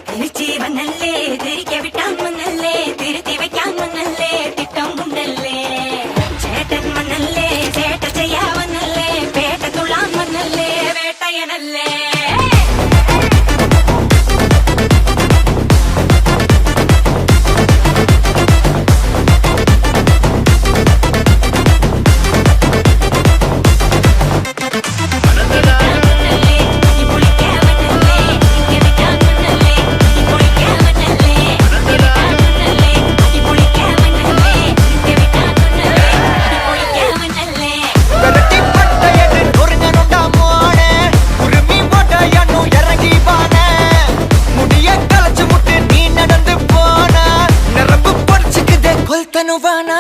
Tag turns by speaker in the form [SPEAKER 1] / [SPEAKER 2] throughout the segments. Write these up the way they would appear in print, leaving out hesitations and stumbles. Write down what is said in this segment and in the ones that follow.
[SPEAKER 1] திருச்சிவனல்லே திரிக்க விட்டான் மண்ணல்லே திருத்தி வைக்கான் மண்ணல்லே திட்டம் உண்டல்லே சேட்டன் மண்ணல்லே சேட்ட செய்யாவனல்லே பேட்ட துளான் மண்ணல்லே வேட்டையனல்லே
[SPEAKER 2] Novana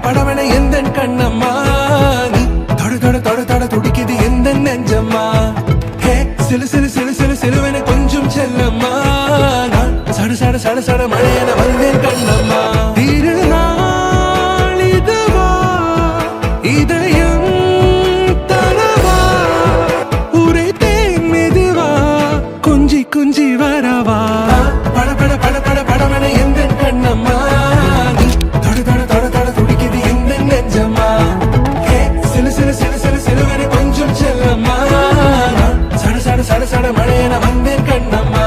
[SPEAKER 2] படவன எந்த கண்ணம்மா நீ தொட தொட தொட தொட துடிக்குது எந்த நெஞ்சம்மா ஹே சிலு சிலு சிலு சிலு சிலுவன கொஞ்சம் செல்லம்மா நான் சட சட சட சட மழையன வந்தேன் கண்ணம்மா திருநாள் இதுவா இதயம் தரவா ஊரே தேன் மெதுவா குஞ்சி குஞ்சி வரவா பட பட பட பட படவன எந்த கண்ணம்மா சட சட மழையன வந்தேன் கண்ணம்மா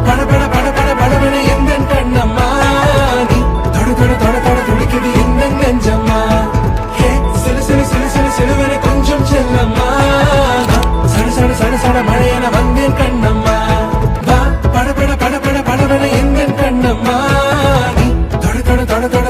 [SPEAKER 2] பட பட பட பட படவன எந்த கண்ணம்மா நீ தொட தொட தொட தொட துடிக்குது எந்த நெஞ்சம்மா ஹே சிலு சிலு சிலு சிலு சிலுவன கொஞ்சம் செல்லம்மா சட சட சட சட மழையன வந்தேன் கண்ணம்மா பட பட பட பட படவன எந்த கண்ணம்மா நீ தொட தொட தொட தொட